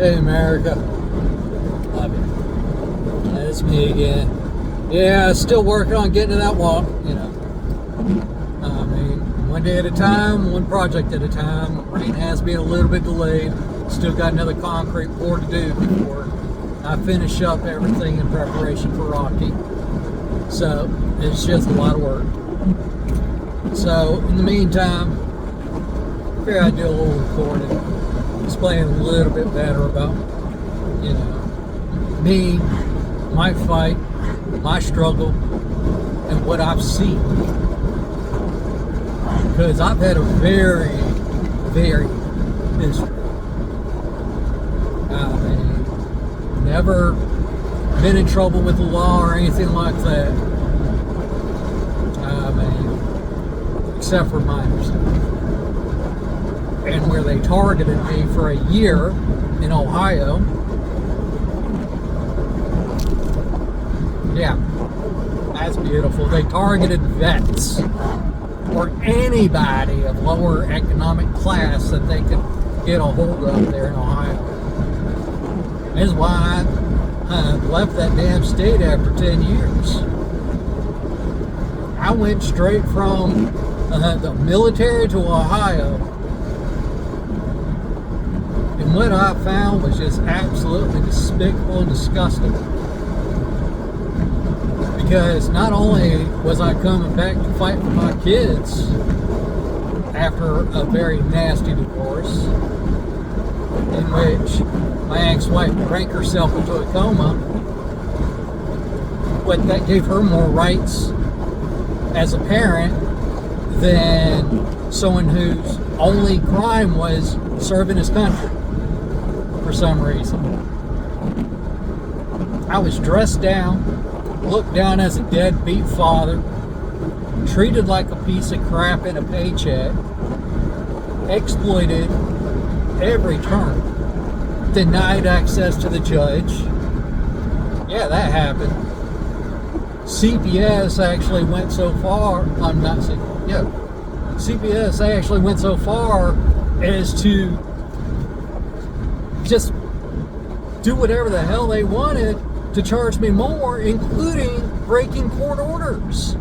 Hey America, love you. That's me again. Yeah, still working on getting to that walk, I mean, one day at a time, one project at a time. Rain has been a little bit delayed. Still got another concrete pour to do before I finish up everything in preparation for Rocky. So, it's just a lot of work. So, in the meantime, I figured I'd do a little recording, explain a little bit better about, me, my fight, my struggle, and what I've seen. Because I've had a very, very history. I mean, never been in trouble with the law or anything like that. I mean, except for minor stuff. And where they targeted me for a year in Ohio. Yeah, that's beautiful. They targeted vets or anybody of lower economic class that they could get a hold of there in Ohio. That's why I left that damn state after 10 years. I went straight from the military to Ohio. And what I found was just absolutely despicable and disgusting. Because not only was I coming back to fight for my kids after a very nasty divorce, in which my ex-wife drank herself into a coma, but that gave her more rights as a parent than someone whose only crime was serving his country for some reason. I was dressed down, looked down as a deadbeat father, treated like a piece of crap in a paycheck, exploited every turn, denied access to the judge. Yeah, that happened. CPS actually went so far, CPS actually went so far as to just do whatever the hell they wanted to charge me more, including breaking court orders.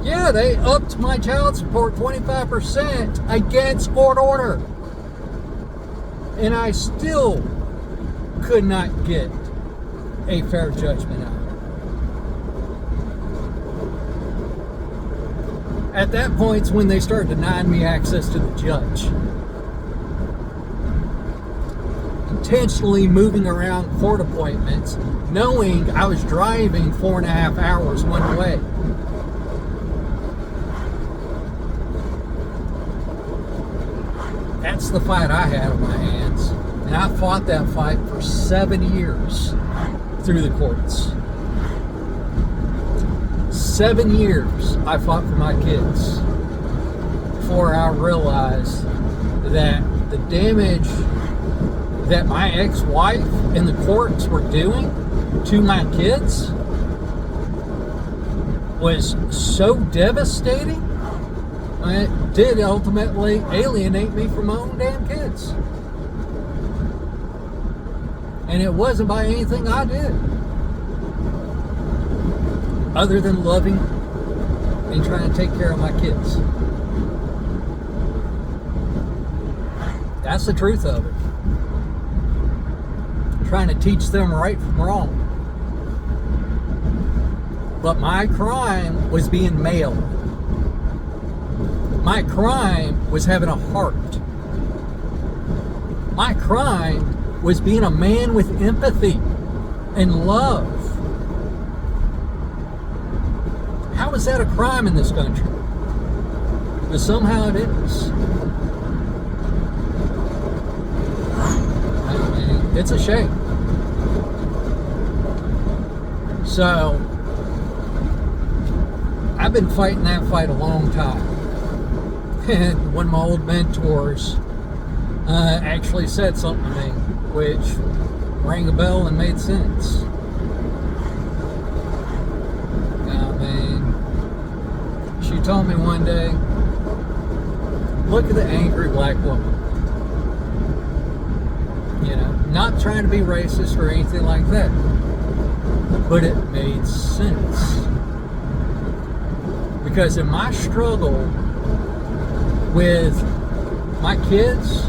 Yeah, they upped my child support 25% against court order. And I still could not get a fair judgment out of it. At that point's when they started denying me access to the judge. Intentionally moving around court appointments, knowing I was driving 4.5 hours one way. That's the fight I had on my hands. And I fought that fight for 7 years through the courts. 7 years I fought for my kids before I realized that the damage that my ex-wife and the courts were doing to my kids was so devastating. It did ultimately alienate me from my own damn kids. And it wasn't by anything I did, other than loving and trying to take care of my kids. That's the truth of it. Trying to teach them right from wrong. But my crime was being male. My crime was having a heart. My crime was being a man with empathy and love. How is that a crime in this country? But somehow it is. It's a shame. So, I've been fighting that fight a long time. And one of my old mentors actually said something to me, which rang a bell and made sense. I mean, she told me one day, look at the angry black woman. Not trying to be racist or anything like that. But it made sense. Because in my struggle with my kids,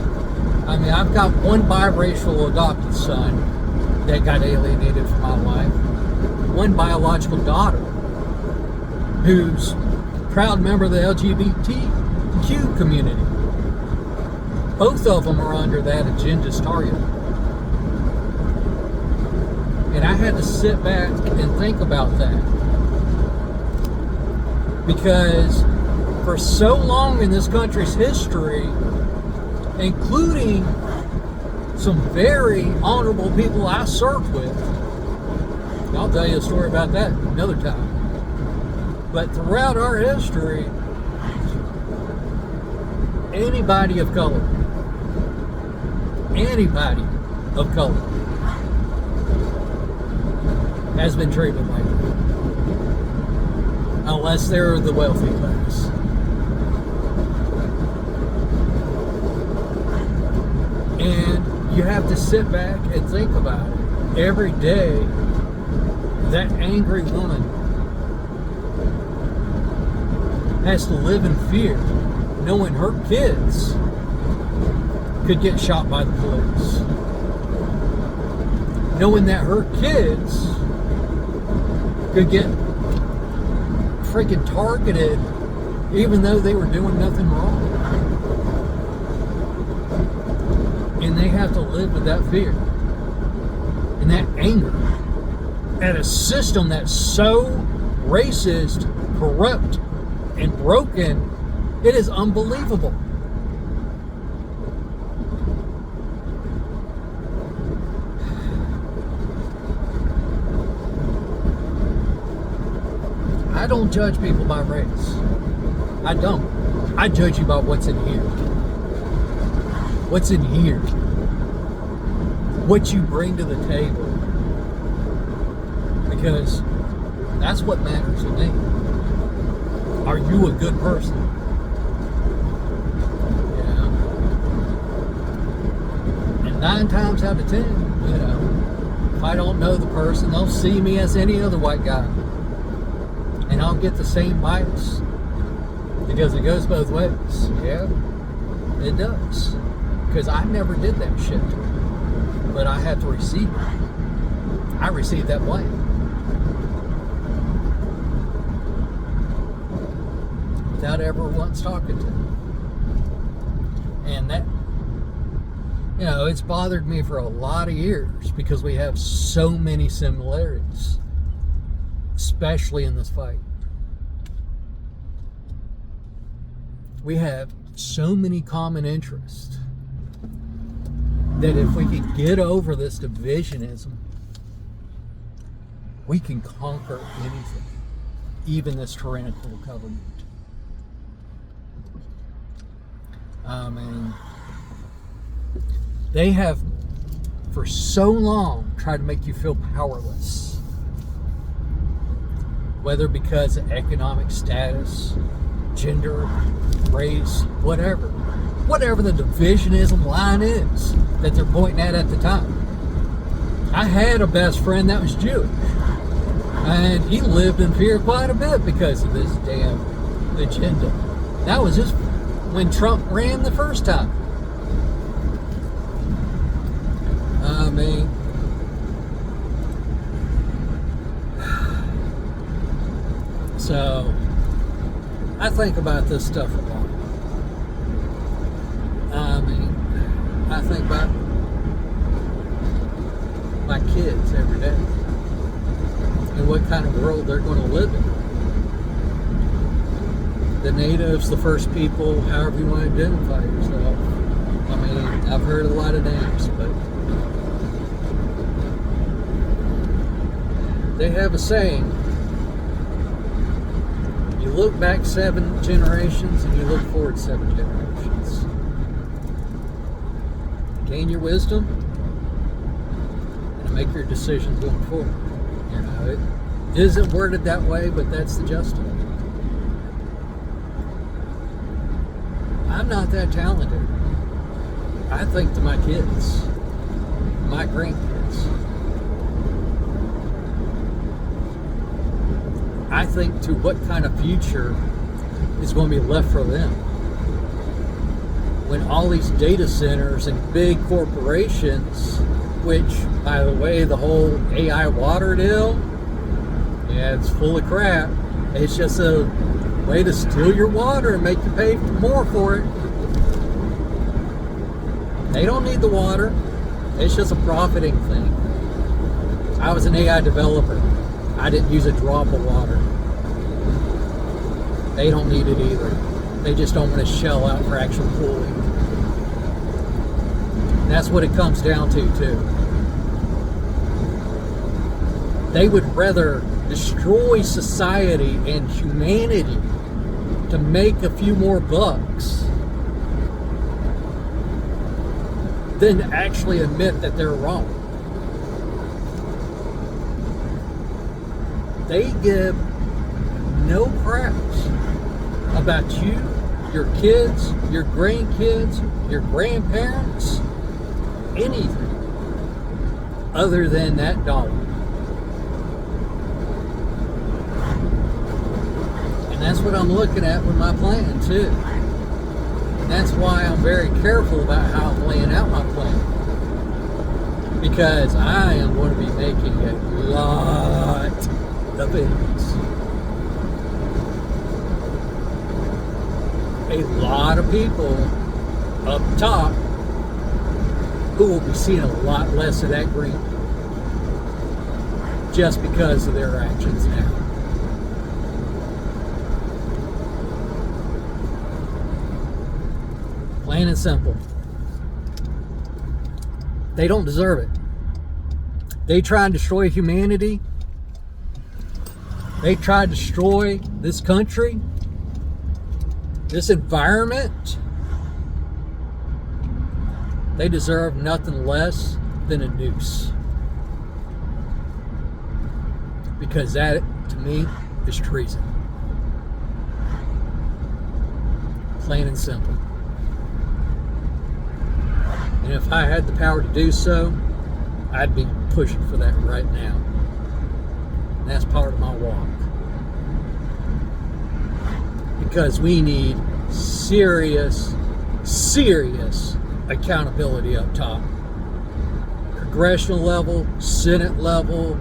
I mean, I've got one biracial adopted son that got alienated from my life. One biological daughter who's a proud member of the LGBTQ community. Both of them are under that agenda target. And I had to sit back and think about that. Because for so long in this country's history, including some very honorable people I served with, I'll tell you a story about that another time. But throughout our history, anybody of color has been treated like that. Unless they're the wealthy class. And you have to sit back and think about it. Every day, that angry woman has to live in fear, knowing her kids could get shot by the police. Knowing that her kids could get freaking targeted even though they were doing nothing wrong. And they have to live with that fear and that anger at a system that's so racist, corrupt, and broken, it is unbelievable. I don't judge people by race. I don't. I judge you by what's in here. What's in here? What you bring to the table. Because that's what matters to me. Are you a good person? Yeah. And 9 times out of 10, if I don't know the person, they'll see me as any other white guy. And I'll get the same bias. Because it goes both ways. Yeah, it does. Because I never did that shit. But I had to receive it. I received that blame. Without ever once talking to them. And that, it's bothered me for a lot of years because we have so many similarities. Especially in this fight. We have so many common interests that if we could get over this divisionism, we can conquer anything, even this tyrannical government. I mean, they have for so long tried to make you feel powerless. Whether because of economic status, gender, race, whatever. Whatever the divisionism line is that they're pointing at the time. I had a best friend that was Jewish. And he lived in fear quite a bit because of this damn agenda. That was just when Trump ran the first time. I mean, so I think about this stuff a lot. I mean, I think about my kids every day and what kind of world they're going to live in. The natives, the first people, however you want to identify yourself. I mean, I've heard a lot of names, but they have a saying. You look back 7 generations and you look forward 7 generations. Gain your wisdom and make your decisions going forward. It isn't worded that way, but that's the gist of it. I'm not that talented. I think to my kids. my grandkids. I think to what kind of future is going to be left for them when all these data centers and big corporations, which, by the way, the whole AI water deal, yeah, it's full of crap. It's just a way to steal your water and make you pay more for it. They don't need the water. It's just a profiting thing. I was an AI developer. I didn't use a drop of water. They don't need it either. They just don't want to shell out for actual cooling. And that's what it comes down to, too. They would rather destroy society and humanity to make a few more bucks than actually admit that they're wrong. They give no craps about you, your kids, your grandkids, your grandparents, anything other than that dollar. And that's what I'm looking at with my plan too. And that's why I'm very careful about how I'm laying out my plan. Because I am going to be making a lot of enemies. A lot of people up top who will be seeing a lot less of that green just because of their actions now. Plain and simple. They don't deserve it. They try and destroy humanity. They try to destroy this country, this environment. They deserve nothing less than a noose. Because that, to me, is treason. Plain and simple. And if I had the power to do so, I'd be pushing for that right now. And that's part of my walk. Because we need serious accountability up top. Congressional level, Senate level,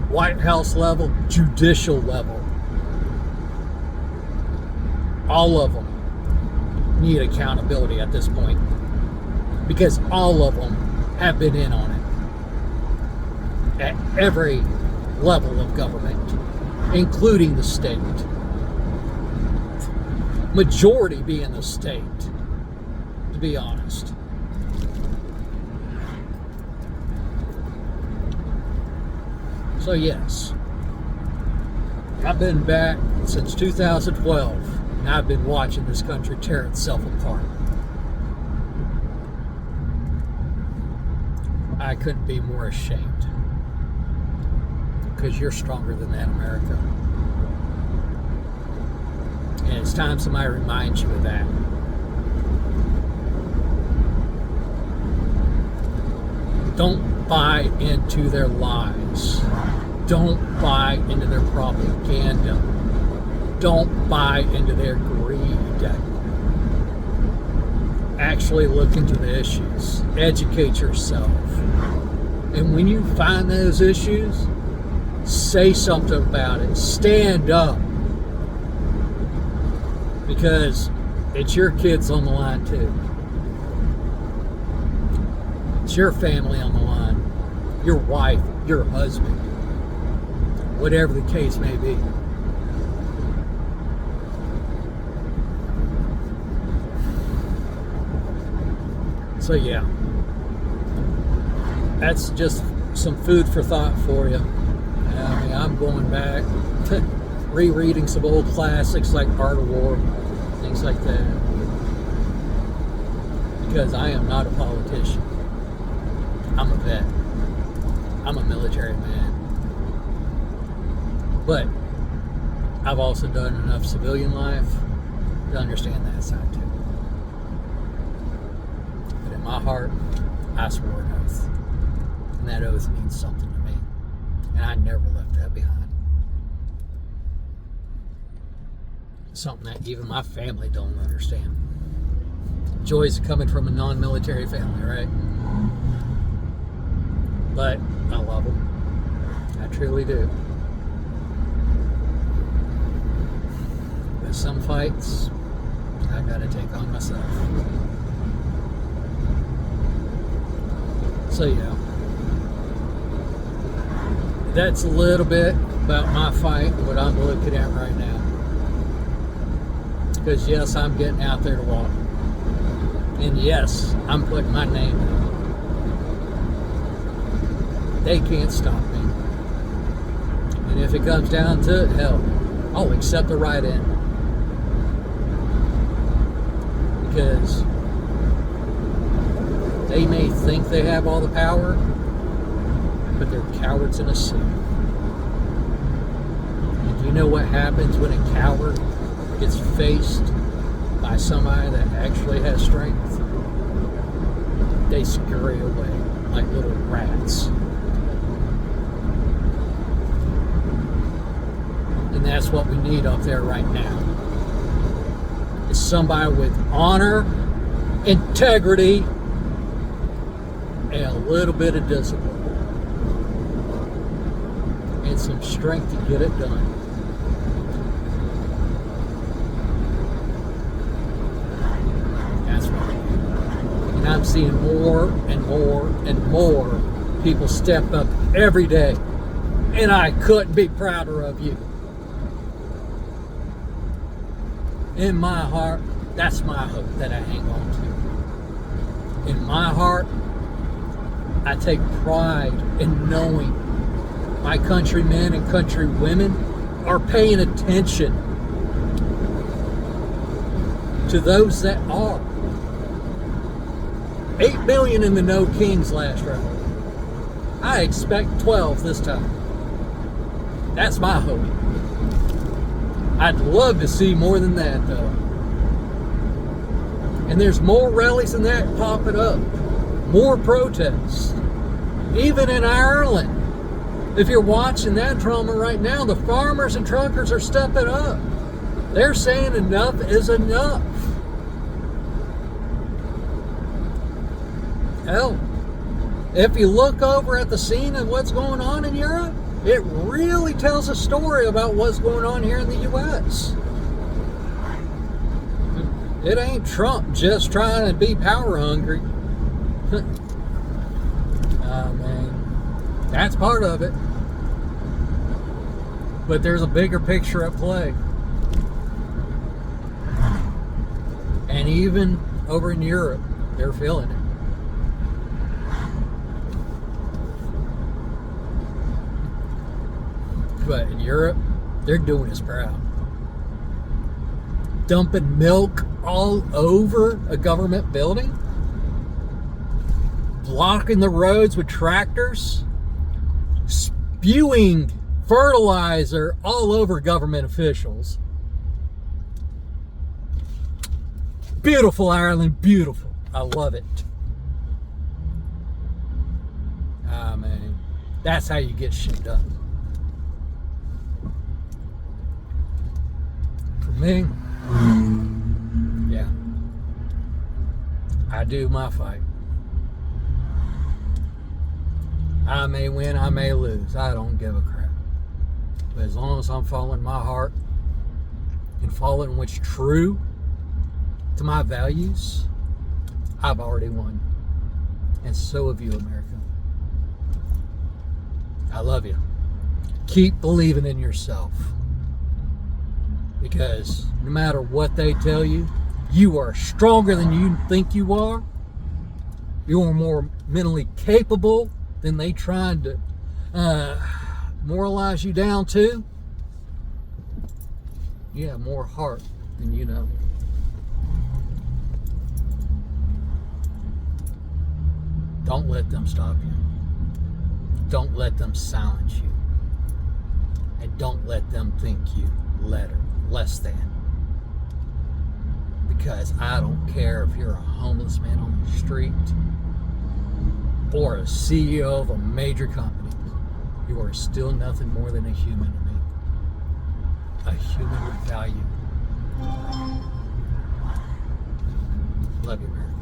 White House level, judicial level. All of them need accountability at this point. Because all of them have been in on it. At every level of government, including the state. Majority being the state, to be honest. So yes, I've been back since 2012, and I've been watching this country tear itself apart. I couldn't be more ashamed. Because you're stronger than that, America. And it's time somebody reminds you of that. Don't buy into their lies. Don't buy into their propaganda. Don't buy into their greed. Actually look into the issues. Educate yourself. And when you find those issues, say something about it. Stand up. Because it's your kids on the line too. It's your family on the line. Your wife, your husband. Whatever the case may be. So yeah. That's just some food for thought for you. I mean, I'm going back to rereading some old classics like Art of War, things like that. Because I am not a politician. I'm a vet. I'm a military man. But I've also done enough civilian life to understand that side too. But in my heart, I swore an oath. that oath means something to me. And I never left that behind. Something that even my family don't understand. Joys of coming from a non-military family, right? But I love them. I truly do. But some fights, I gotta take on myself. So yeah, that's a little bit about my fight, what I'm looking at right now. Because yes, I'm getting out there to walk. And yes, I'm putting my name in. They can't stop me. And if it comes down to it, hell, I'll accept the right end. Because they may think they have all the power, but they're cowards in a suit. And do you know what happens when a coward gets faced by somebody that actually has strength? They scurry away like little rats. And that's what we need up there right now. Is somebody with honor, integrity, and a little bit of discipline. And some strength to get it done. That's what we need. And I'm seeing more and more and more people step up every day. And I couldn't be prouder of you. In my heart, that's my hope that I hang on to. In my heart, I take pride in knowing my countrymen and countrywomen are paying attention to those that are. 8 million in the No Kings last round. I expect 12 this time. That's my hope. I'd love to see more than that, though. And there's more rallies than that popping up. More protests. Even in Ireland. If you're watching that drama right now, the farmers and truckers are stepping up. They're saying enough is enough. Hell, if you look over at the scene and what's going on in Europe, it really tells a story about what's going on here in the U.S. It ain't Trump just trying to be power hungry. Man, that's part of it. But there's a bigger picture at play. And even over in Europe, they're feeling it. But in Europe, they're doing us proud. Dumping milk all over a government building. Blocking the roads with tractors. Spewing fertilizer all over government officials. Beautiful Ireland, beautiful. I love it. Ah, man. That's how you get shit done. Me, yeah, I do my fight. I may win, I may lose. I don't give a crap. But as long as I'm following my heart and following what's true to my values, I've already won. And so have you, America. I love you. Keep believing in yourself. Because no matter what they tell you, you are stronger than you think you are. You are more mentally capable than they tried to moralize you down to. You have more heart than you know. Don't let them stop you. Don't let them silence you. And don't let them think you less than. Because I don't care if you're a homeless man on the street, or a CEO of a major company, you are still nothing more than a human to me. A human with value. Love you, America.